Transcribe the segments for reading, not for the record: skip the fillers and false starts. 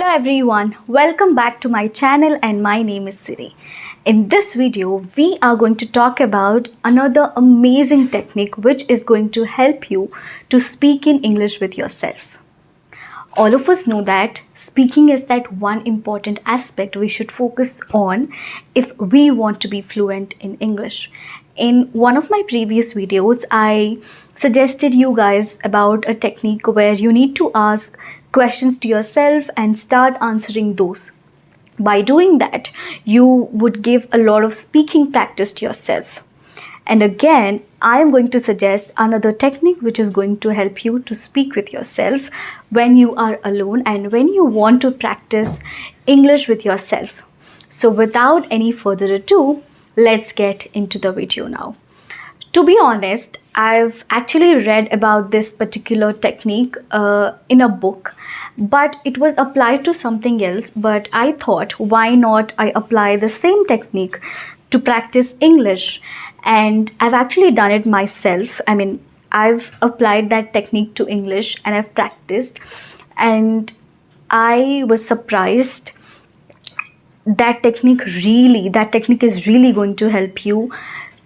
everyone, welcome back to my channel and my name is Siri. In this video, we are going to talk about another amazing technique which is going to help you to speak in English with yourself. All of us know that speaking is that one important aspect we should focus on if we want to be fluent in English. In one of my previous videos, I suggested you guys about a technique where you need to ask questions to yourself and start answering those. By doing that, you would give a lot of speaking practice to yourself. And again, I am going to suggest another technique which is going to help you to speak with yourself when you are alone and when you want to practice English with yourself. So without any further ado, let's get into the video now. To be honest, I've actually read about this particular technique in a book, but it was applied to something else. But I thought, why not I apply the same technique to practice English? And I've actually done it myself. I've applied that technique to English and I've practiced, and I was surprised. That technique is really going to help you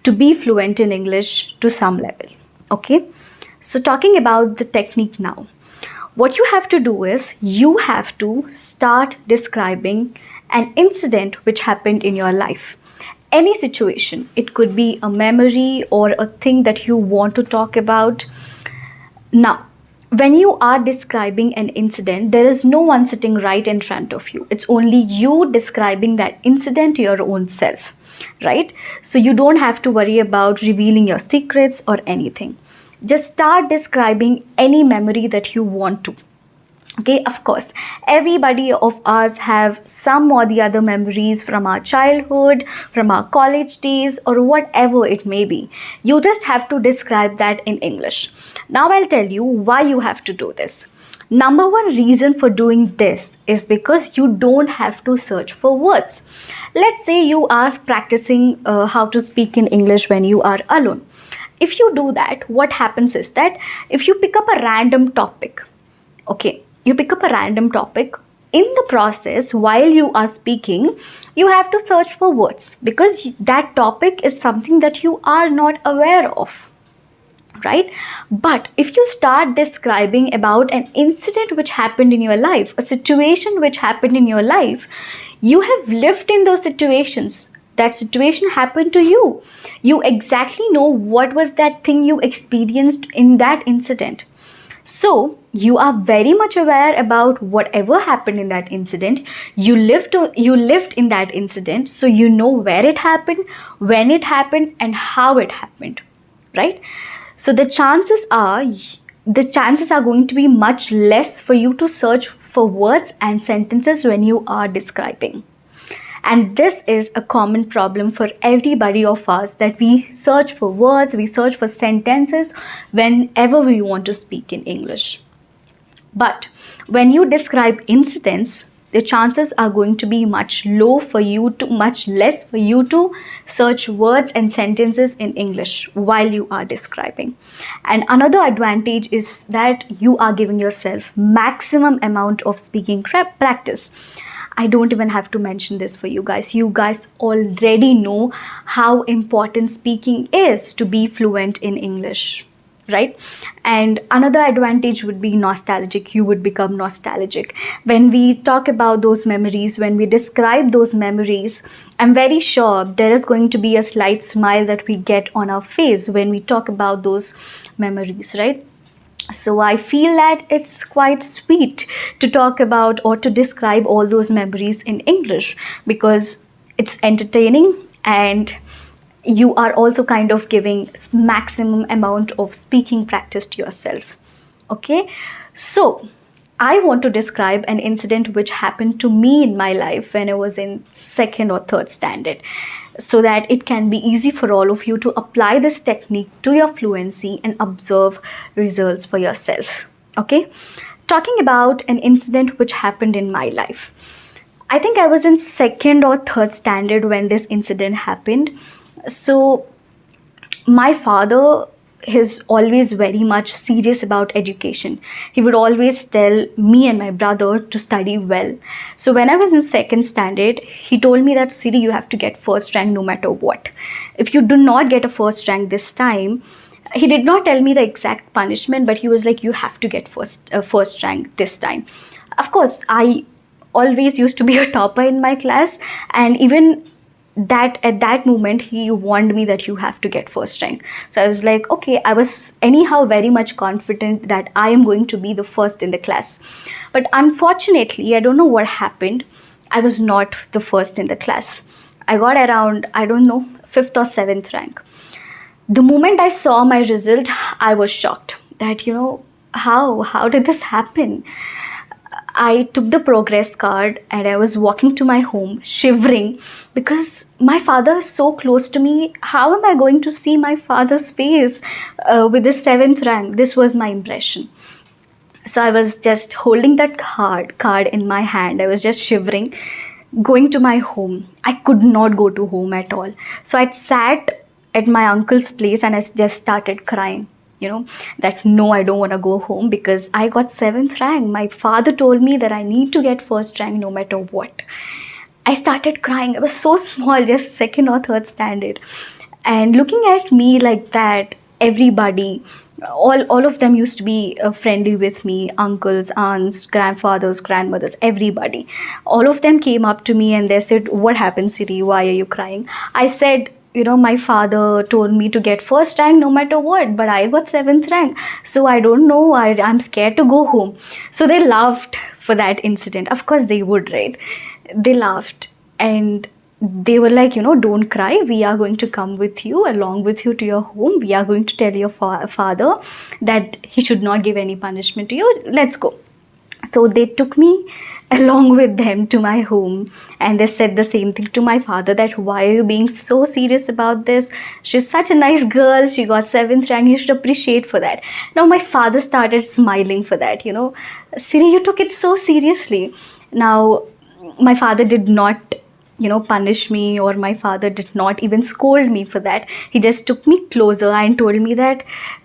to be fluent in English to some level. Okay, so talking about the technique now, what you have to do is you have to start describing an incident which happened in your life. Any situation, it could be a memory or a thing that you want to talk about. Now, when you are describing an incident, there is no one sitting right in front of you. It's only you describing that incident to your own self, right? So you don't have to worry about revealing your secrets or anything. Just start describing any memory that you want to. Okay, of course, everybody of us have some or the other memories from our childhood, from our college days, or whatever it may be. You just have to describe that in English. Now I'll tell you why you have to do this. Number one reason for doing this is because you don't have to search for words. Let's say you are practicing how to speak in English when you are alone. If you do that, what happens is that if you pick up a random topic, in the process, while you are speaking, you have to search for words because that topic is something that you are not aware of, right? But if you start describing about an incident which happened in your life, a situation which happened in your life, you have lived in those situations. That situation happened to you. You exactly know what was that thing you experienced in that incident. So you are very much aware about whatever happened in that incident. You lived in that incident, so you know where it happened, when it happened, and how it happened, right? So the chances are going to be much less for you to search for words and sentences when you are describing. And this is a common problem for everybody of us, that we search for words, we search for sentences whenever we want to speak in English. But when you describe incidents, the chances are going to be much less for you to search words and sentences in English while you are describing. And another advantage is that you are giving yourself maximum amount of speaking practice. I don't even have to mention this for you guys. You guys already know how important speaking is to be fluent in English, right? And another advantage would be nostalgic. You would become nostalgic. When we talk about those memories, when we describe those memories, I'm very sure there is going to be a slight smile that we get on our face when we talk about those memories, right? So I feel that it's quite sweet to talk about or to describe all those memories in English because it's entertaining and you are also kind of giving maximum amount of speaking practice to yourself. Okay, so I want to describe an incident which happened to me in my life when I was in second or third standard, so that it can be easy for all of you to apply this technique to your fluency and observe results for yourself. Okay, talking about an incident which happened in my life. I think I was in second or third standard when this incident happened. So my father he's always very much serious about education. He would always tell me and my brother to study well. So when I was in second standard, he told me that, Siri, you have to get first rank no matter what. If you do not get a first rank this time, he did not tell me the exact punishment, but he was like, you have to get first rank this time. Of course, I always used to be a topper in my class, and even that at that moment he warned me that you have to get first rank. So I was like, okay. I was anyhow very much confident that I am going to be the first in the class. But unfortunately, I don't know what happened, I was not the first in the class. I got around, I don't know, 5th or 7th rank. The moment I saw my result, I was shocked that, how did this happen? I took the progress card and I was walking to my home shivering because my father is so close to me. How am I going to see my father's face with the 7th rank? This was my impression. So I was just holding that card in my hand. I was just shivering, going to my home. I could not go to home at all. So I sat at my uncle's place and I just started crying. That no, I don't want to go home because I got 7th rank. My father told me that I need to get first rank no matter what. I started crying. I was so small, just 2nd or 3rd standard. And looking at me like that, everybody, all of them used to be friendly with me. Uncles, aunts, grandfathers, grandmothers, everybody. All of them came up to me and they said, what happened, Siri? Why are you crying? I said, my father told me to get first rank no matter what, but I got 7th rank. So I don't know, I'm scared to go home. So they laughed for that incident. Of course they would, right? They laughed and they were like, don't cry. We are going to come with you, along with you to your home. We are going to tell your father that he should not give any punishment to you. Let's go. So they took me along with them to my home and they said the same thing to my father, that why are you being so serious about this? She's such a nice girl. She got 7th rank. You should appreciate for that. Now my father started smiling for that. Siri, you took it so seriously. Now my father did not punish me, or my father did not even scold me for that. He just took me closer and told me that,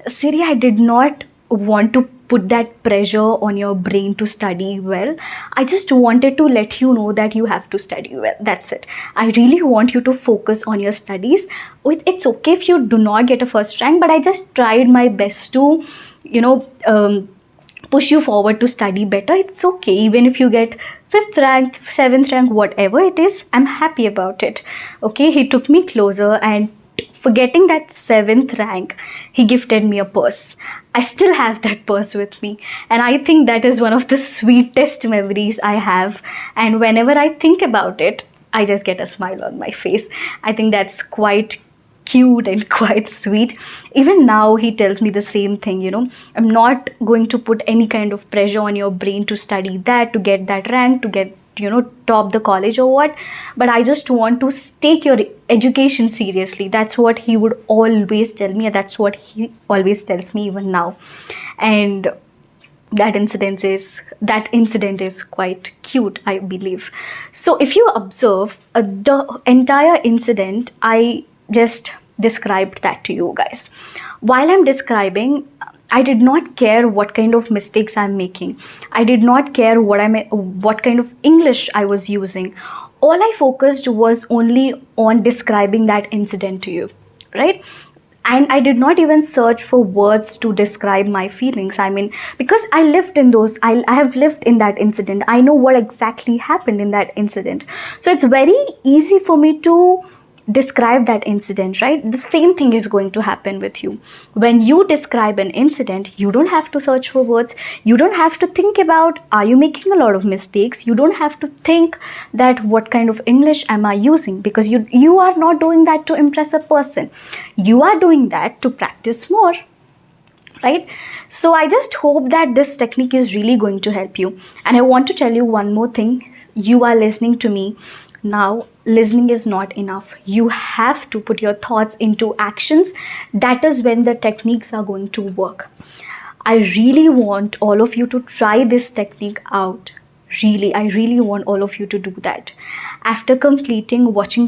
Siri, I did not want to put that pressure on your brain to study well. I just wanted to let you know that you have to study well. That's it. I really want you to focus on your studies. It's okay if you do not get a first rank, but I just tried my best to, push you forward to study better. It's okay. Even if you get 5th rank, 7th rank, whatever it is, I'm happy about it. Okay, he took me closer and forgetting that 7th rank, he gifted me a purse. I still have that purse with me. And I think that is one of the sweetest memories I have. And whenever I think about it, I just get a smile on my face. I think that's quite cute and quite sweet. Even now he tells me the same thing, I'm not going to put any kind of pressure on your brain to study that, to get that rank, to get top the college or what, but I just want to take your education seriously. That's what he would always tell me, and that's what he always tells me even now. And that incident is quite cute, I believe. So if you observe the entire incident, I just described that to you guys. While I'm describing, I did not care what kind of mistakes I'm making. I did not care what kind of English I was using. All I focused was only on describing that incident to you, right? And I did not even search for words to describe my feelings. I mean, because I have lived in that incident. I know what exactly happened in that incident. So it's very easy for me to describe that incident, right? The same thing is going to happen with you. When you describe an incident, you don't have to search for words. You don't have to think about, are you making a lot of mistakes? You don't have to think that what kind of English am I using, because you are not doing that to impress a person. You are doing that to practice more, right? So I just hope that this technique is really going to help you. And I want to tell you one more thing. You are listening to me now. Listening is not enough. You have to put your thoughts into actions. That is when the techniques are going to work. I really want all of you to try this technique out. Really, I really want all of you to do that. After completion of watching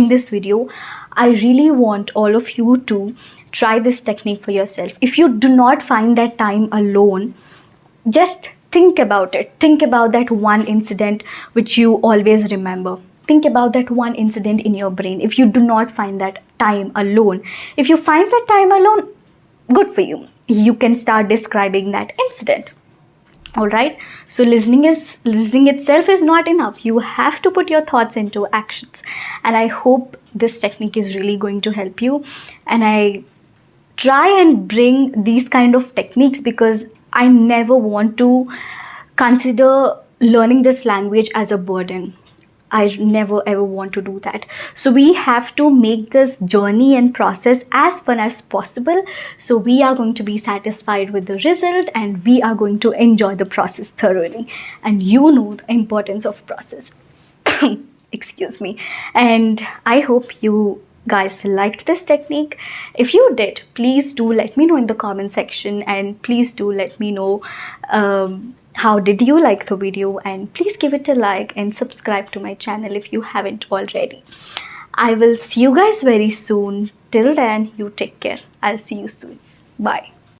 this video, I really want all of you to try this technique for yourself. If you do not find that time alone, just think about it. Think about that one incident which you always remember. Think about that one incident in your brain. If you do not find that time alone, if you find that time alone, good for you. You can start describing that incident. All right, so listening itself is not enough. You have to put your thoughts into actions, and I hope this technique is really going to help you. And I try and bring these kind of techniques because I never want to consider learning this language as a burden. I never ever want to do that. So we have to make this journey and process as fun as possible. So we are going to be satisfied with the result and we are going to enjoy the process thoroughly. And you know the importance of process. Excuse me. And I hope you guys liked this technique. If you did, please do let me know in the comment section, and please do let me know how did you like the video, and please give it a like and subscribe to my channel if you haven't already. I will see you guys very soon. Till then, you take care. I'll see you soon. Bye.